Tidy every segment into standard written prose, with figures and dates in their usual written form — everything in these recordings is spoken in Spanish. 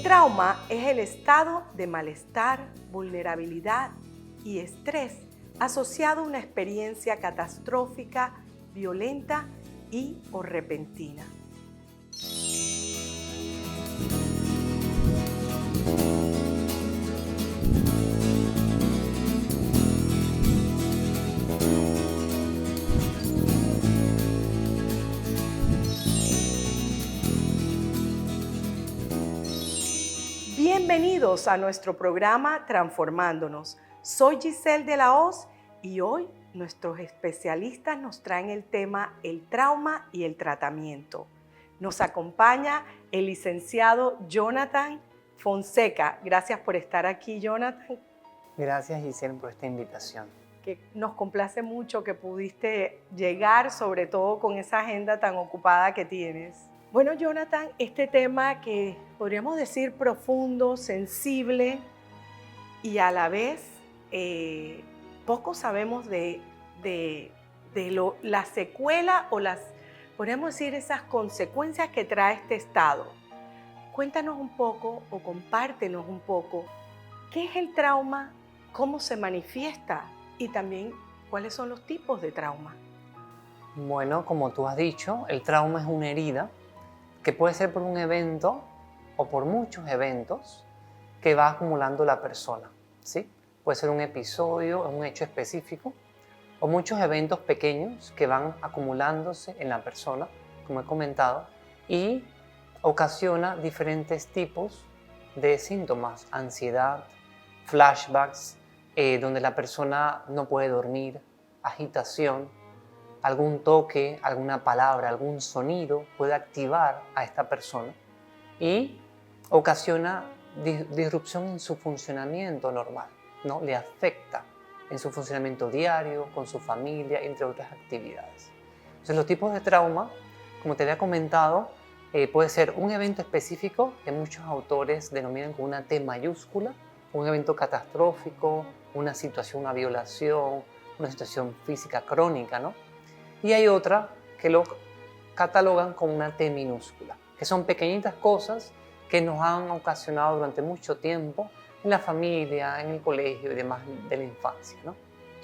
trauma es el estado de malestar, vulnerabilidad y estrés asociado a una experiencia catastrófica, violenta y o repentina. Bienvenidos a nuestro programa Transformándonos. Soy Giselle de la Hoz y hoy nuestros especialistas nos traen el tema el trauma y el tratamiento. Nos acompaña el licenciado Jonathan Fonseca. Gracias por estar aquí, Jonathan. Gracias, Giselle, por esta invitación. Que nos complace mucho que pudiste llegar, sobre todo con esa agenda tan ocupada que tienes. Bueno, Jonathan, este tema que podríamos decir profundo, sensible y a la vez poco sabemos de la secuela o podríamos decir, esas consecuencias que trae este estado. Cuéntanos un poco o compártenos un poco qué es el trauma, cómo se manifiesta y también cuáles son los tipos de trauma. Bueno, como tú has dicho, el trauma es una herida que puede ser por un evento o por muchos eventos que va acumulando la persona, ¿sí? Puede ser un episodio, un hecho específico, o muchos eventos pequeños que van acumulándose en la persona, como he comentado, y ocasiona diferentes tipos de síntomas, ansiedad, flashbacks, donde la persona no puede dormir, agitación, algún toque, alguna palabra, algún sonido puede activar a esta persona y ocasiona disrupción en su funcionamiento normal, ¿no? Le afecta en su funcionamiento diario, con su familia, entre otras actividades. Entonces, los tipos de trauma, como te había comentado, puede ser un evento específico que muchos autores denominan con una T mayúscula, un evento catastrófico, una situación, una violación, una situación física crónica, ¿no? Y hay otra que lo catalogan con una T minúscula, que son pequeñitas cosas que nos han ocasionado durante mucho tiempo en la familia, en el colegio y demás de la infancia, ¿no?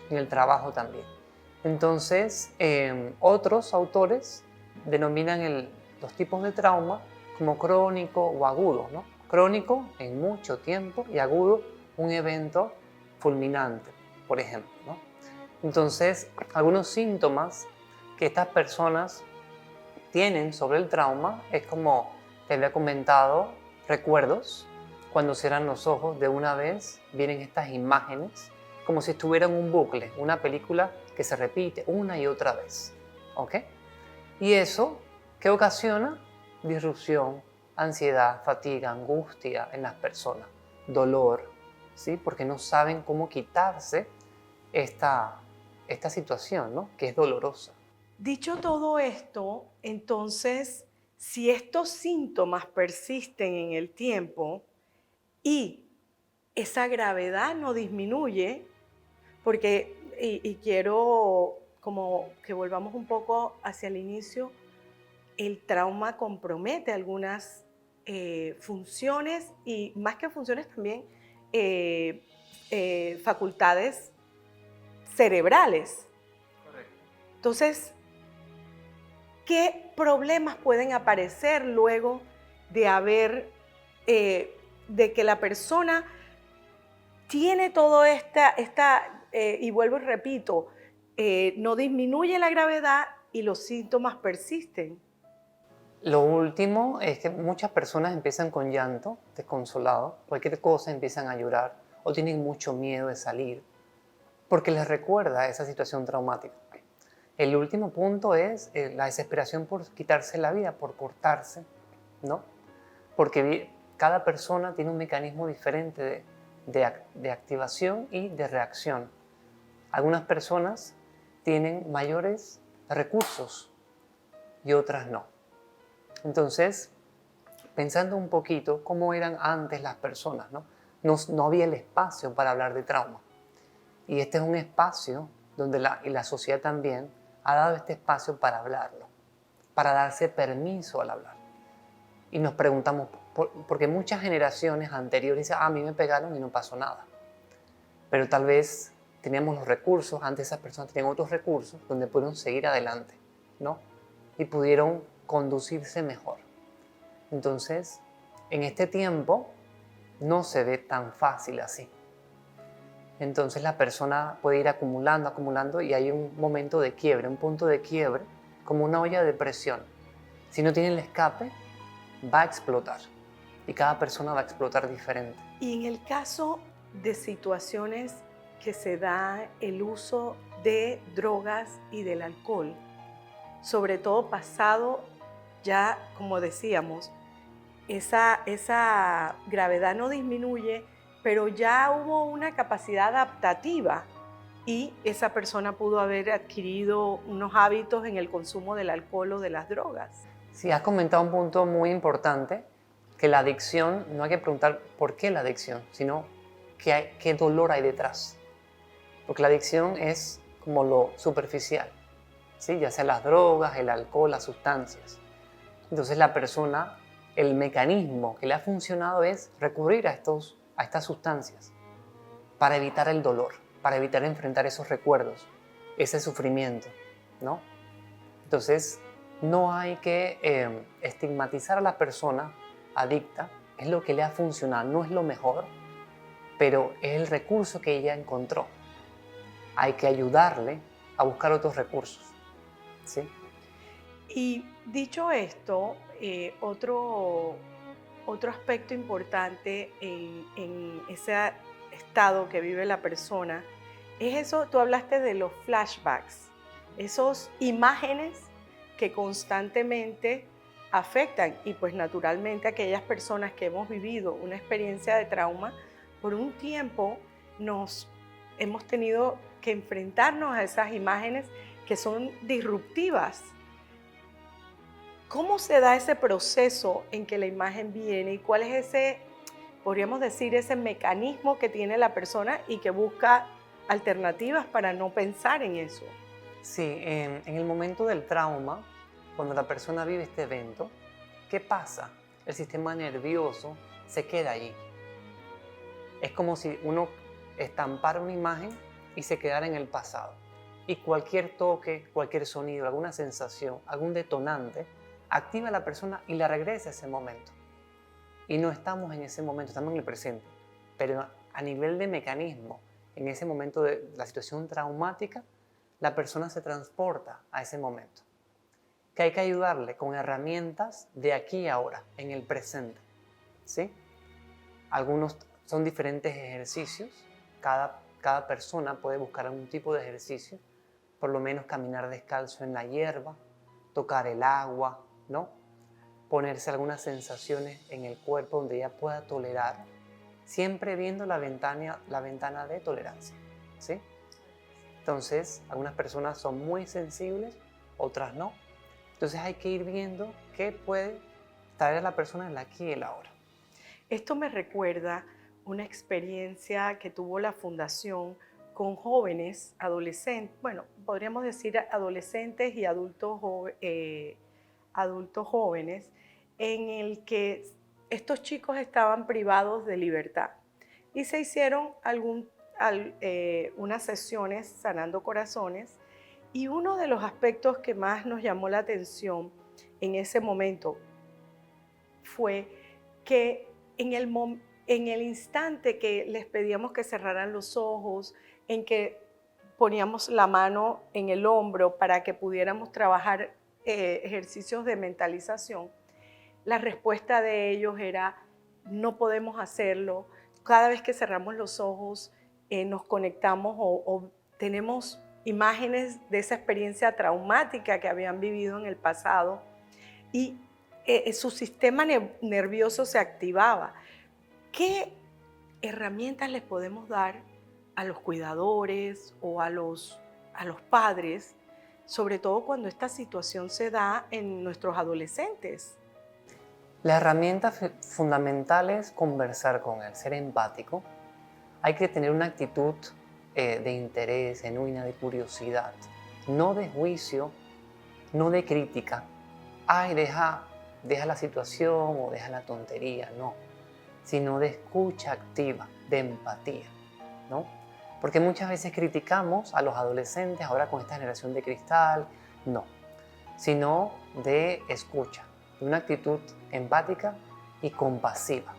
En el trabajo también. Entonces, otros autores denominan los tipos de trauma como crónico o agudo, ¿no? Crónico en mucho tiempo y agudo un evento fulminante, por ejemplo, ¿no? Entonces, algunos síntomas que estas personas tienen sobre el trauma es, como te había comentado, recuerdos. Cuando cierran los ojos, de una vez vienen estas imágenes como si estuviera en un bucle, una película que se repite una y otra vez, ¿ok? Y eso, ¿qué ocasiona? Disrupción, ansiedad, fatiga, angustia en las personas, dolor, ¿sí? Porque no saben cómo quitarse esta situación, ¿no? Que es dolorosa. Dicho todo esto, entonces, si estos síntomas persisten en el tiempo y esa gravedad no disminuye, porque, y quiero como que volvamos un poco hacia el inicio, el trauma compromete algunas funciones y más que funciones también facultades cerebrales. Correcto. Entonces, ¿qué problemas pueden aparecer luego de de que la persona tiene todo y vuelvo y repito, no disminuye la gravedad y los síntomas persisten? Lo último es que muchas personas empiezan con llanto, desconsolado, cualquier cosa empiezan a llorar o tienen mucho miedo de salir porque les recuerda esa situación traumática. El último punto es la desesperación por quitarse la vida, por cortarse, ¿no? Porque cada persona tiene un mecanismo diferente de activación y de reacción. Algunas personas tienen mayores recursos y otras no. Entonces, pensando un poquito cómo eran antes las personas, ¿no? No había el espacio para hablar de trauma. Y este es un espacio donde la sociedad también ha dado este espacio para hablarlo, para darse permiso al hablar. y nos preguntamos, porque muchas generaciones anteriores dicen, a mí me pegaron y no pasó nada. Pero tal vez teníamos los recursos, antes esas personas tenían otros recursos donde pudieron seguir adelante, ¿no? Y pudieron conducirse mejor. Entonces, en este tiempo no se ve tan fácil así. Entonces la persona puede ir acumulando, acumulando y hay un momento de quiebre, un punto de quiebre, como una olla de presión. Si no tiene el escape, va a explotar y cada persona va a explotar diferente. Y en el caso de situaciones que se da el uso de drogas y del alcohol, sobre todo pasado ya, como decíamos, esa gravedad no disminuye, pero ya hubo una capacidad adaptativa y esa persona pudo haber adquirido unos hábitos en el consumo del alcohol o de las drogas. Sí, has comentado un punto muy importante, que la adicción, no hay que preguntar por qué la adicción, sino qué dolor hay detrás. Porque la adicción es como lo superficial, ¿sí? Ya sea las drogas, el alcohol, las sustancias. Entonces la persona, el mecanismo que le ha funcionado es recurrir a estas sustancias para evitar el dolor, para evitar enfrentar esos recuerdos, ese sufrimiento, ¿no? Entonces, no hay que estigmatizar a la persona adicta, es lo que le ha funcionado, no es lo mejor, pero es el recurso que ella encontró. Hay que ayudarle a buscar otros recursos, ¿sí? Y dicho esto, otro aspecto importante en ese estado que vive la persona es eso, tú hablaste de los flashbacks, esas imágenes que constantemente afectan y pues naturalmente aquellas personas que hemos vivido una experiencia de trauma, por un tiempo hemos tenido que enfrentarnos a esas imágenes que son disruptivas. ¿Cómo se da ese proceso en que la imagen viene y cuál es podríamos decir, ese mecanismo que tiene la persona y que busca alternativas para no pensar en eso? Sí, en el momento del trauma, cuando la persona vive este evento, ¿qué pasa? El sistema nervioso se queda allí. Es como si uno estampara una imagen y se quedara en el pasado. Y cualquier toque, cualquier sonido, alguna sensación, algún detonante, activa a la persona y la regresa a ese momento. Y no estamos en ese momento, estamos en el presente. Pero a nivel de mecanismo, en ese momento de la situación traumática, la persona se transporta a ese momento. Que hay que ayudarle con herramientas de aquí y ahora, en el presente, ¿sí? Algunos son diferentes ejercicios. Cada persona puede buscar algún tipo de ejercicio, por lo menos caminar descalzo en la hierba, tocar el agua, ¿no? Ponerse algunas sensaciones en el cuerpo donde ella pueda tolerar, siempre viendo la ventana de tolerancia, ¿sí? Entonces, algunas personas son muy sensibles, otras no. Entonces hay que ir viendo qué puede traer a la persona en el aquí y el ahora. Esto me recuerda una experiencia que tuvo la Fundación con jóvenes, adolescentes, bueno, podríamos decir adolescentes y adultos jóvenes, en el que estos chicos estaban privados de libertad y se hicieron unas sesiones sanando corazones, y uno de los aspectos que más nos llamó la atención en ese momento fue que en el instante que les pedíamos que cerraran los ojos, en que poníamos la mano en el hombro para que pudiéramos trabajar ejercicios de mentalización, la respuesta de ellos era: no podemos hacerlo. Cada vez que cerramos los ojos nos conectamos o tenemos imágenes de esa experiencia traumática que habían vivido en el pasado y su sistema nervioso se activaba. ¿Qué herramientas les podemos dar a los cuidadores o a los padres, sobre todo cuando esta situación se da en nuestros adolescentes? La herramienta fundamental es conversar con él, ser empático. Hay que tener una actitud de interés, genuina, de curiosidad, no de juicio, no de crítica. Ay, deja la situación o deja la tontería, no, sino de escucha activa, de empatía, ¿no? Porque muchas veces criticamos a los adolescentes ahora con esta generación de cristal, no, sino de escucha, de una actitud empática y compasiva.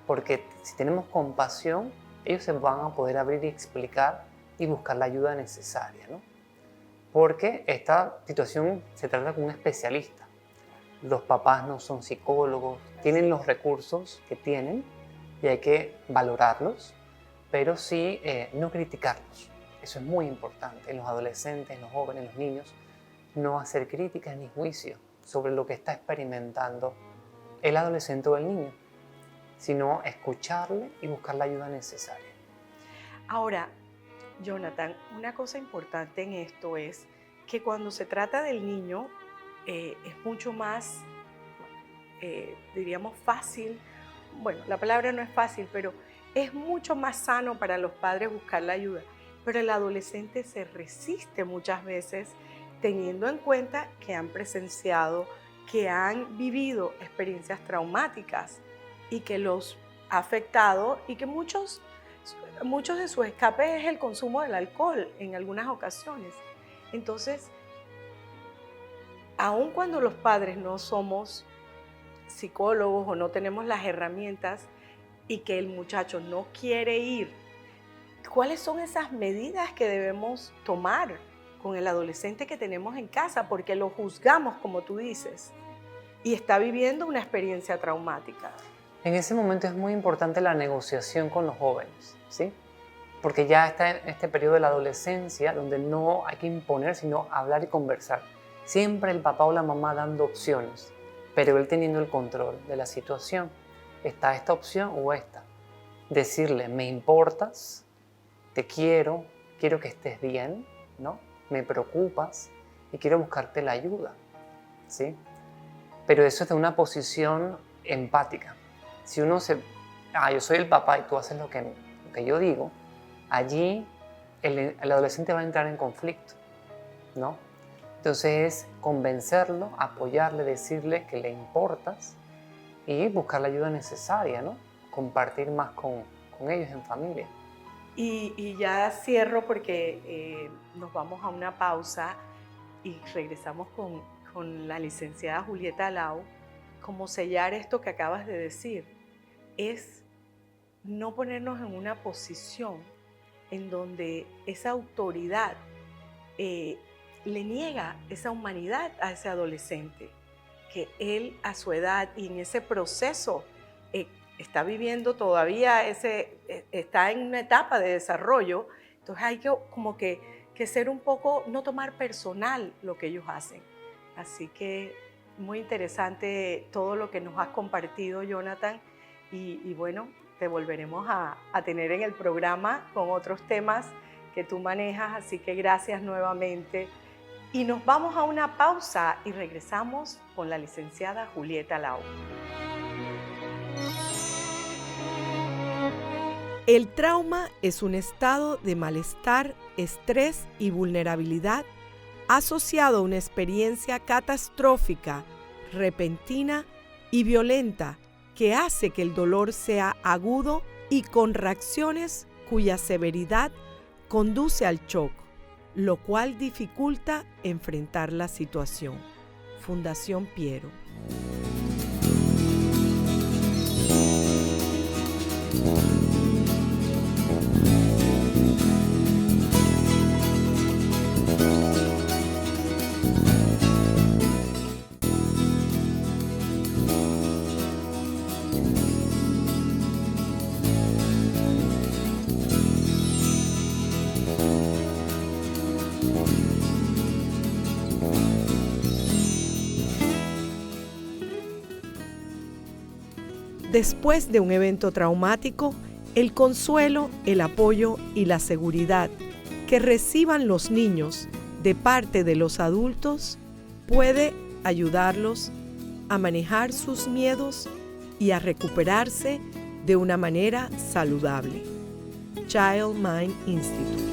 Porque si tenemos compasión, ellos se van a poder abrir y explicar y buscar la ayuda necesaria, ¿no? Porque esta situación se trata con un especialista. Los papás no son psicólogos, tienen los recursos que tienen y hay que valorarlos, pero sí no criticarlos. Eso es muy importante en los adolescentes, en los jóvenes, en los niños, no hacer críticas ni juicio sobre lo que está experimentando el adolescente o el niño, sino escucharle y buscar la ayuda necesaria. Ahora, Jonathan, una cosa importante en esto es que cuando se trata del niño es mucho más, diríamos, fácil. Bueno, la palabra no es fácil, pero es mucho más sano para los padres buscar la ayuda. Pero el adolescente se resiste muchas veces teniendo en cuenta que han presenciado, que han vivido experiencias traumáticas y que los ha afectado y que muchos de sus escapes es el consumo del alcohol en algunas ocasiones. Entonces, aun cuando los padres no somos psicólogos o no tenemos las herramientas y que el muchacho no quiere ir, ¿cuáles son esas medidas que debemos tomar con el adolescente que tenemos en casa? Porque lo juzgamos, como tú dices, y está viviendo una experiencia traumática. En ese momento es muy importante la negociación con los jóvenes, ¿sí? Porque ya está en este periodo de la adolescencia donde no hay que imponer, sino hablar y conversar. Siempre el papá o la mamá dando opciones, pero él teniendo el control de la situación. ¿Está esta opción o esta? Decirle, me importas, te quiero que estés bien, ¿no? Me preocupas y quiero buscarte la ayuda, ¿sí? Pero eso es de una posición empática. Si uno yo soy el papá y tú haces lo que yo digo, allí el adolescente va a entrar en conflicto, ¿no? Entonces es convencerlo, apoyarle, decirle que le importas y buscar la ayuda necesaria, ¿no? Compartir más con ellos en familia. Y ya cierro porque nos vamos a una pausa y regresamos con la licenciada Julieta Alao. Como sellar esto que acabas de decir es no ponernos en una posición en donde esa autoridad le niega esa humanidad a ese adolescente, que él a su edad y en ese proceso está viviendo todavía, está en una etapa de desarrollo. Entonces hay que ser un poco, no tomar personal lo que ellos hacen. Así que muy interesante todo lo que nos has compartido, Jonathan, y bueno, te volveremos a tener en el programa con otros temas que tú manejas, así que gracias nuevamente. Y nos vamos a una pausa y regresamos con la licenciada Julieta Alao. El trauma es un estado de malestar, estrés y vulnerabilidad asociado a una experiencia catastrófica, repentina y violenta que hace que el dolor sea agudo y con reacciones cuya severidad conduce al shock, lo cual dificulta enfrentar la situación. Fundación Piero. Después de un evento traumático, el consuelo, el apoyo y la seguridad que reciban los niños de parte de los adultos puede ayudarlos a manejar sus miedos y a recuperarse de una manera saludable. Child Mind Institute.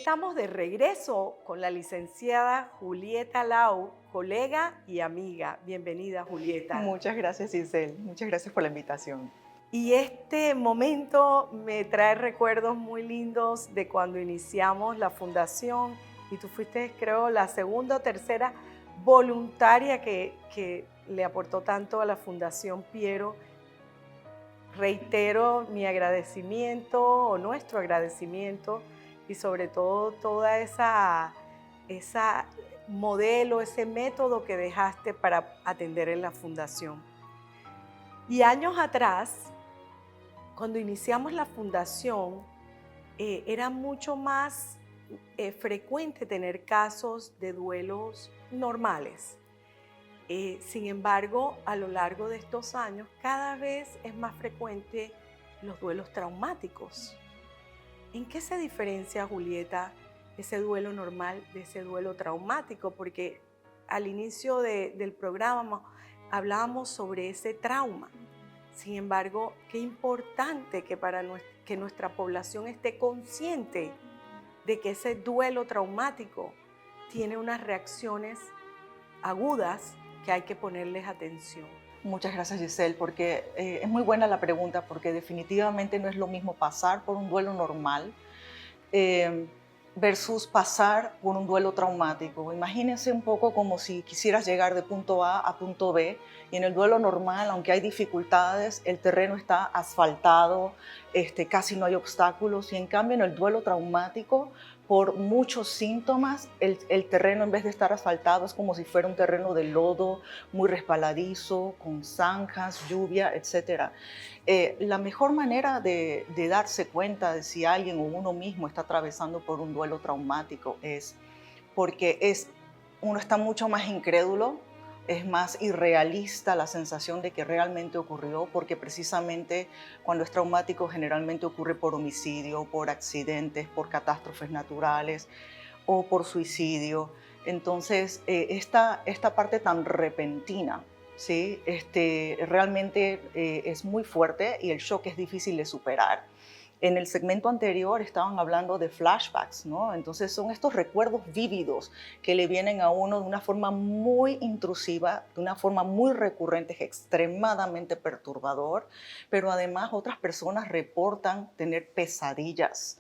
estamos de regreso con la licenciada Julieta Lau, colega y amiga. Bienvenida, Julieta. Muchas gracias, Giselle. Muchas gracias por la invitación. Y este momento me trae recuerdos muy lindos de cuando iniciamos la fundación y tú fuiste, creo, la segunda o tercera voluntaria que le aportó tanto a la Fundación Piero. Reitero mi agradecimiento o nuestro agradecimiento y sobre todo toda esa modelo, ese método que dejaste para atender en la fundación. Y años atrás, cuando iniciamos la fundación, era mucho más frecuente tener casos de duelos normales. Sin embargo, a lo largo de estos años, cada vez es más frecuente los duelos traumáticos. ¿En qué se diferencia, Julieta, ese duelo normal de ese duelo traumático? Porque al inicio del programa hablábamos sobre ese trauma. Sin embargo, qué importante que nuestra población esté consciente de que ese duelo traumático tiene unas reacciones agudas que hay que ponerles atención. Muchas gracias, Giselle, porque es muy buena la pregunta, porque definitivamente no es lo mismo pasar por un duelo normal versus pasar por un duelo traumático. Imagínense un poco como si quisieras llegar de punto A a punto B, y en el duelo normal, aunque hay dificultades, el terreno está asfaltado, casi no hay obstáculos, y en cambio en el duelo traumático, por muchos síntomas, el terreno, en vez de estar asfaltado, es como si fuera un terreno de lodo, muy resbaladizo, con zanjas, lluvia, etc. La mejor manera de darse cuenta de si alguien o uno mismo está atravesando por un duelo traumático es porque uno está mucho más incrédulo, es más irrealista la sensación de que realmente ocurrió, porque precisamente cuando es traumático generalmente ocurre por homicidio, por accidentes, por catástrofes naturales o por suicidio. Entonces, esta parte tan repentina, ¿sí? Realmente es muy fuerte y el shock es difícil de superar. En el segmento anterior estaban hablando de flashbacks, ¿no? Entonces son estos recuerdos vívidos que le vienen a uno de una forma muy intrusiva, de una forma muy recurrente, es extremadamente perturbador, pero además otras personas reportan tener pesadillas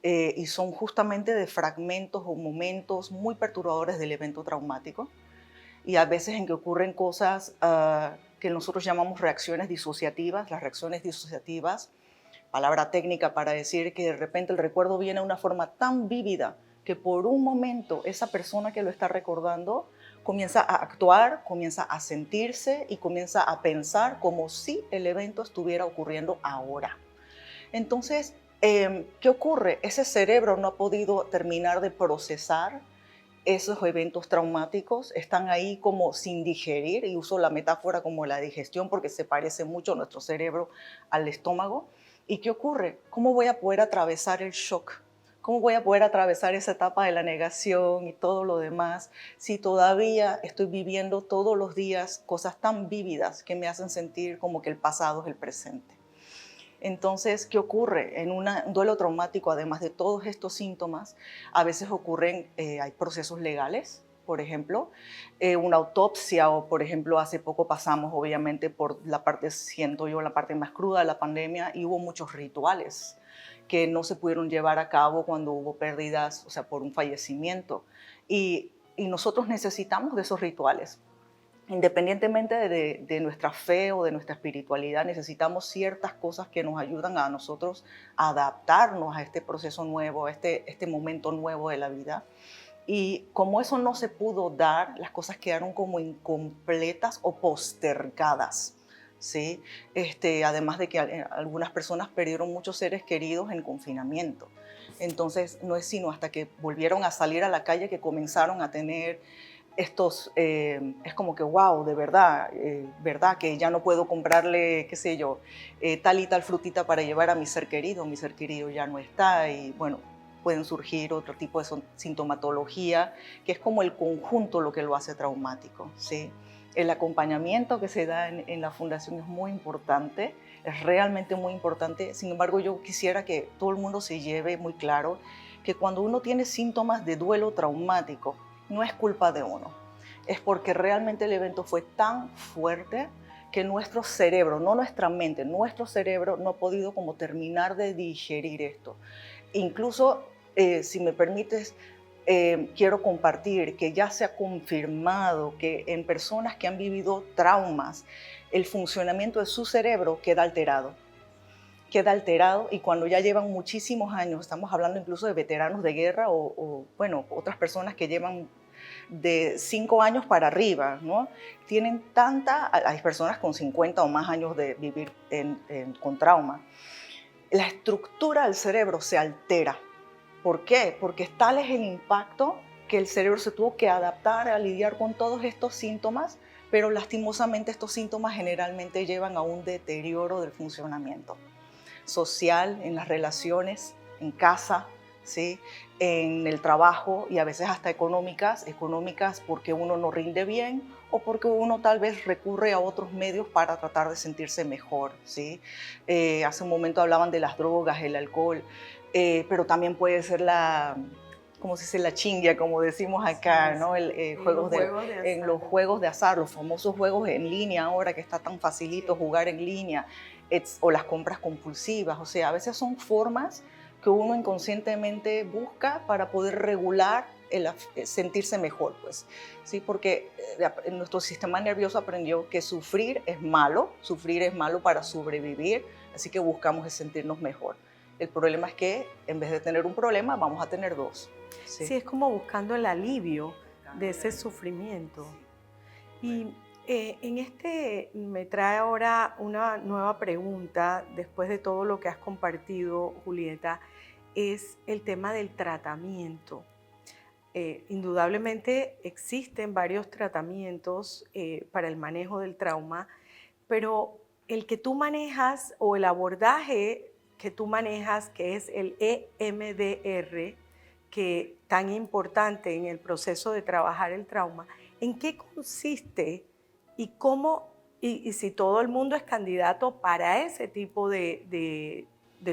y son justamente de fragmentos o momentos muy perturbadores del evento traumático, y a veces en que ocurren cosas que nosotros llamamos reacciones disociativas. Las reacciones disociativas, palabra técnica para decir que de repente el recuerdo viene de una forma tan vívida que por un momento esa persona que lo está recordando comienza a actuar, comienza a sentirse y comienza a pensar como si el evento estuviera ocurriendo ahora. Entonces, ¿qué ocurre? Ese cerebro no ha podido terminar de procesar esos eventos traumáticos, están ahí como sin digerir, y uso la metáfora como la digestión porque se parece mucho nuestro cerebro al estómago. ¿Y qué ocurre? ¿Cómo voy a poder atravesar el shock? ¿Cómo voy a poder atravesar esa etapa de la negación y todo lo demás si todavía estoy viviendo todos los días cosas tan vívidas que me hacen sentir como que el pasado es el presente? Entonces, ¿qué ocurre? En un duelo traumático, además de todos estos síntomas, a veces ocurren, hay procesos legales, por ejemplo, una autopsia, o por ejemplo, hace poco pasamos obviamente por la parte, siento yo, la parte más cruda de la pandemia, y hubo muchos rituales que no se pudieron llevar a cabo cuando hubo pérdidas, o sea, por un fallecimiento. Y nosotros necesitamos de esos rituales. Independientemente de nuestra fe o de nuestra espiritualidad, necesitamos ciertas cosas que nos ayudan a nosotros a adaptarnos a este proceso nuevo, a este momento nuevo de la vida. Y como eso no se pudo dar, las cosas quedaron como incompletas o postergadas, ¿sí? Además de que algunas personas perdieron muchos seres queridos en confinamiento. Entonces, no es sino hasta que volvieron a salir a la calle que comenzaron a tener estos, es como que, wow, de verdad, verdad que ya no puedo comprarle, qué sé yo, tal y tal frutita para llevar a mi ser querido ya no está, y bueno, pueden surgir otro tipo de sintomatología, que es como el conjunto lo que lo hace traumático, ¿sí? El acompañamiento que se da en la fundación es muy importante, es realmente muy importante. Sin embargo, yo quisiera que todo el mundo se lleve muy claro que cuando uno tiene síntomas de duelo traumático, no es culpa de uno. Es porque realmente el evento fue tan fuerte que nuestro cerebro, no nuestra mente, nuestro cerebro no ha podido como terminar de digerir esto. Incluso, si me permites, quiero compartir que ya se ha confirmado que en personas que han vivido traumas, el funcionamiento de su cerebro queda alterado. Queda alterado y cuando ya llevan muchísimos años, estamos hablando incluso de veteranos de guerra bueno, otras personas que llevan de 5 años para arriba, ¿no? Tienen hay personas con 50 o más años de vivir con trauma. La estructura del cerebro se altera. ¿Por qué? Porque tal es el impacto que el cerebro se tuvo que adaptar a lidiar con todos estos síntomas, pero lastimosamente estos síntomas generalmente llevan a un deterioro del funcionamiento social, en las relaciones, en casa, ¿sí? En el trabajo y a veces hasta económicas porque uno no rinde bien o porque uno tal vez recurre a otros medios para tratar de sentirse mejor, ¿sí? Hace un momento hablaban de las drogas, el alcohol, pero también puede ser ¿cómo se dice? La chingue, como decimos acá, sí, ¿no? En los juegos de azar, los famosos juegos en línea ahora que está tan facilito jugar en línea, o las compras compulsivas. O sea, a veces son formas que uno inconscientemente busca para poder regular sentirse mejor, pues, ¿sí? Porque nuestro sistema nervioso aprendió que sufrir es malo para sobrevivir, así que buscamos sentirnos mejor. El problema es que en vez de tener un problema, vamos a tener dos. Sí, es como buscando el alivio de ese sufrimiento. Y me trae ahora una nueva pregunta, después de todo lo que has compartido, Julieta, es el tema del tratamiento. Indudablemente existen varios tratamientos para el manejo del trauma, pero el que tú manejas o el abordaje que tú manejas, que es el EMDR, que tan importante en el proceso de trabajar el trauma, ¿en qué consiste y cómo, y si todo el mundo es candidato para ese tipo de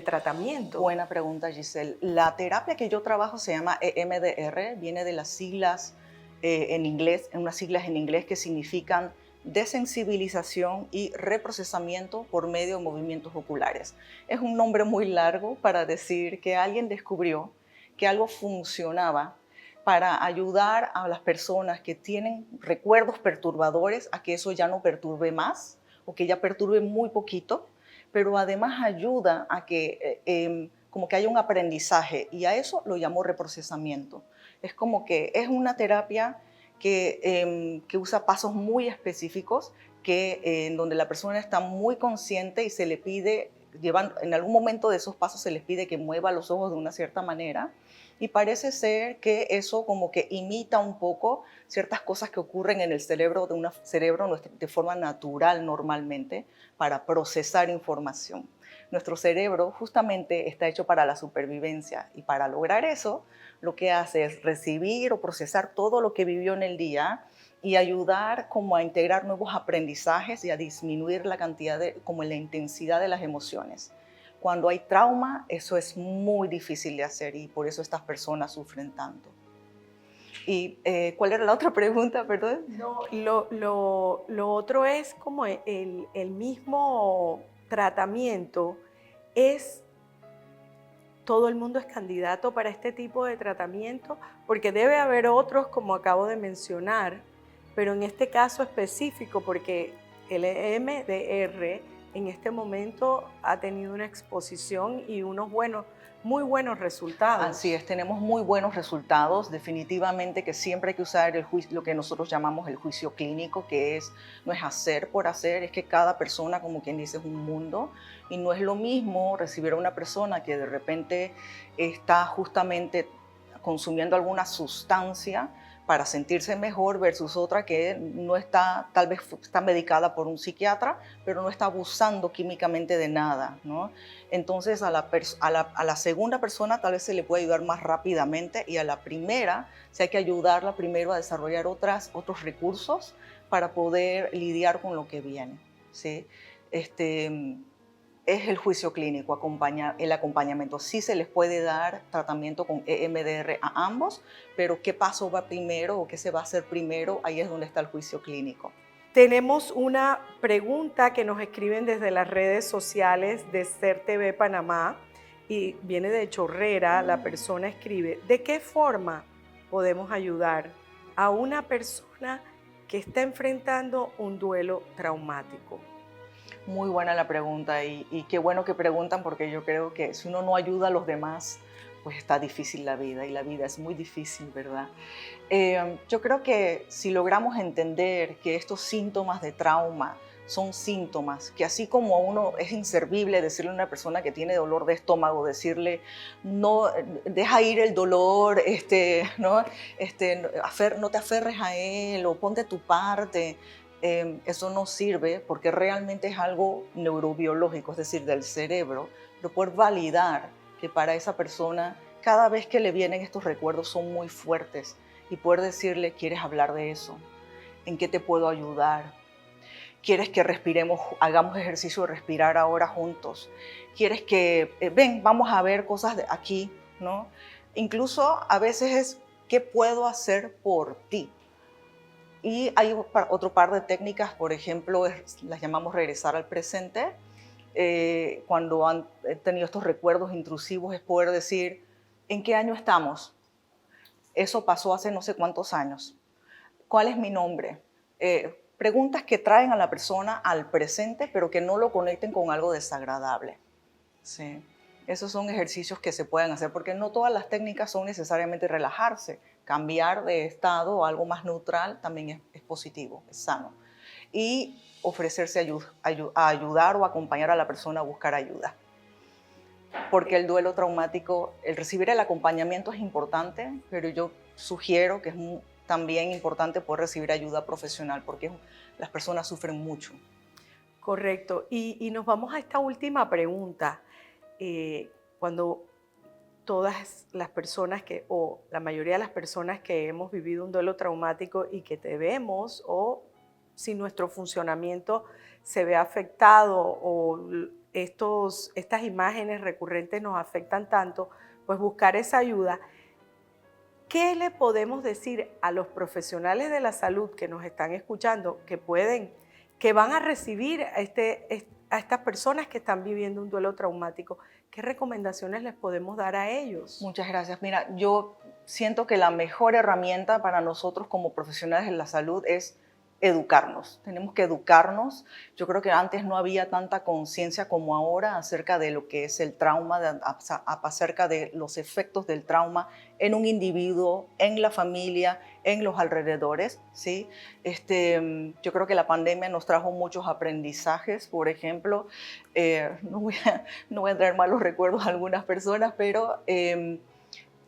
tratamiento? Buena pregunta, Giselle. La terapia que yo trabajo se llama EMDR, viene de las siglas en inglés, unas siglas en inglés que significan desensibilización y reprocesamiento por medio de movimientos oculares. Es un nombre muy largo para decir que alguien descubrió que algo funcionaba para ayudar a las personas que tienen recuerdos perturbadores a que eso ya no perturbe más o que ya perturbe muy poquito, pero además ayuda a que como que haya un aprendizaje, y a eso lo llamo reprocesamiento. Es como que es una terapia que usa pasos muy específicos en donde la persona está muy consciente y se le pide, en algún momento de esos pasos se les pide que mueva los ojos de una cierta manera, y parece ser que eso como que imita un poco ciertas cosas que ocurren en el cerebro de forma natural normalmente para procesar información. Nuestro cerebro justamente está hecho para la supervivencia, y para lograr eso lo que hace es recibir o procesar todo lo que vivió en el día y ayudar como a integrar nuevos aprendizajes y a disminuir la la intensidad de las emociones. Cuando hay trauma, eso es muy difícil de hacer y por eso estas personas sufren tanto. ¿Y cuál era la otra pregunta, perdón? No, lo otro es como el mismo tratamiento. Todo el mundo es candidato para este tipo de tratamiento, porque debe haber otros, como acabo de mencionar, pero en este caso específico, porque el EMDR en este momento ha tenido una exposición y unos muy buenos resultados. Así es, tenemos muy buenos resultados. Definitivamente que siempre hay que usar lo que nosotros llamamos el juicio clínico, que no es hacer por hacer, es que cada persona, como quien dice, es un mundo, y no es lo mismo recibir a una persona que de repente está justamente consumiendo alguna sustancia para sentirse mejor versus otra que no está, tal vez está medicada por un psiquiatra, pero no está abusando químicamente de nada, ¿no? Entonces a la segunda persona tal vez se le puede ayudar más rápidamente, y a la primera sí hay que ayudarla primero a desarrollar otros recursos para poder lidiar con lo que viene, ¿sí? es el juicio clínico, el acompañamiento. Sí se les puede dar tratamiento con EMDR a ambos, pero qué paso va primero o qué se va a hacer primero, ahí es donde está el juicio clínico. Tenemos una pregunta que nos escriben desde las redes sociales de Ser TV Panamá y viene de Chorrera. La persona escribe: ¿de qué forma podemos ayudar a una persona que está enfrentando un duelo traumático? Muy buena la pregunta y qué bueno que preguntan, porque yo creo que si uno no ayuda a los demás, pues está difícil la vida, y la vida es muy difícil, ¿verdad? Yo creo que si logramos entender que estos síntomas de trauma son síntomas, que así como a uno es inservible decirle a una persona que tiene dolor de estómago, decirle no, deja ir el dolor, no te aferres a él o ponte tu parte, eso no sirve, porque realmente es algo neurobiológico, es decir, del cerebro, pero poder validar que para esa persona cada vez que le vienen estos recuerdos son muy fuertes, y poder decirle: ¿quieres hablar de eso? ¿En qué te puedo ayudar? ¿Quieres que respiremos, hagamos ejercicio de respirar ahora juntos? ¿Quieres que, ven, vamos a ver cosas de aquí, ¿no? Incluso a veces es: ¿qué puedo hacer por ti? Y hay otro par de técnicas, por ejemplo, las llamamos regresar al presente. Cuando han tenido estos recuerdos intrusivos, es poder decir: ¿en qué año estamos? Eso pasó hace no sé cuántos años. ¿Cuál es mi nombre? Preguntas que traen a la persona al presente, pero que no lo conecten con algo desagradable. Sí. Esos son ejercicios que se pueden hacer, porque no todas las técnicas son necesariamente relajarse. Cambiar de estado a algo más neutral también es positivo, es sano. Y ofrecerse a ayudar o acompañar a la persona a buscar ayuda. Porque el duelo traumático, el recibir el acompañamiento es importante, pero yo sugiero que es también importante poder recibir ayuda profesional, porque las personas sufren mucho. Correcto. Y nos vamos a esta última pregunta. Cuando todas las personas o la mayoría de las personas que hemos vivido un duelo traumático y que te vemos, o si nuestro funcionamiento se ve afectado o estas imágenes recurrentes nos afectan tanto, pues buscar esa ayuda. ¿Qué le podemos decir a los profesionales de la salud que nos están escuchando, que van a recibir a estas personas que están viviendo un duelo traumático? ¿Qué recomendaciones les podemos dar a ellos? Muchas gracias. Mira, yo siento que la mejor herramienta para nosotros como profesionales de la salud es educarnos. Tenemos que educarnos. Yo creo que antes no había tanta conciencia como ahora acerca de lo que es el trauma, acerca de los efectos del trauma en un individuo, en la familia, en los alrededores, ¿sí? Yo creo que la pandemia nos trajo muchos aprendizajes. Por ejemplo, no voy a traer malos recuerdos a algunas personas, pero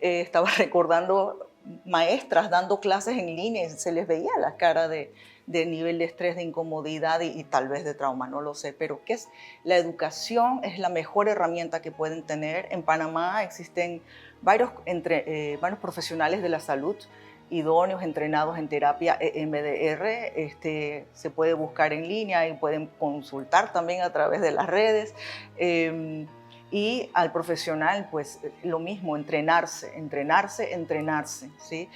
estaba recordando maestras dando clases en línea y se les veía la cara de nivel de estrés, de incomodidad y tal vez de trauma, no lo sé, pero la educación es la mejor herramienta que pueden tener. En Panamá existen varios profesionales de la salud idóneos, entrenados en terapia EMDR, se puede buscar en línea y pueden consultar también a través de las redes. Y al profesional, pues lo mismo, entrenarse, ¿sí?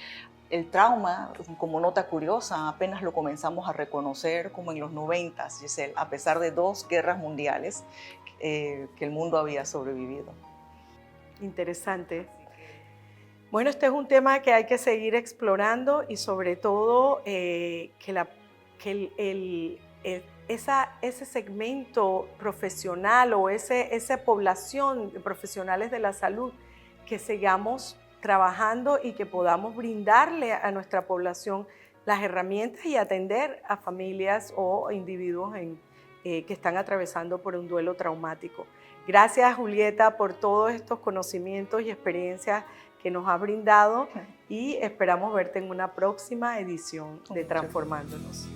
El trauma, como nota curiosa, apenas lo comenzamos a reconocer como en los 90, Giselle, a pesar de 2 guerras mundiales que el mundo había sobrevivido. Interesante. Bueno, este es un tema que hay que seguir explorando y sobre todo ese segmento profesional o esa población de profesionales de la salud, que sigamos trabajando y que podamos brindarle a nuestra población las herramientas y atender a familias o individuos que están atravesando por un duelo traumático. Gracias, Julieta, por todos estos conocimientos y experiencias que nos has brindado y esperamos verte en una próxima edición de Transformándonos.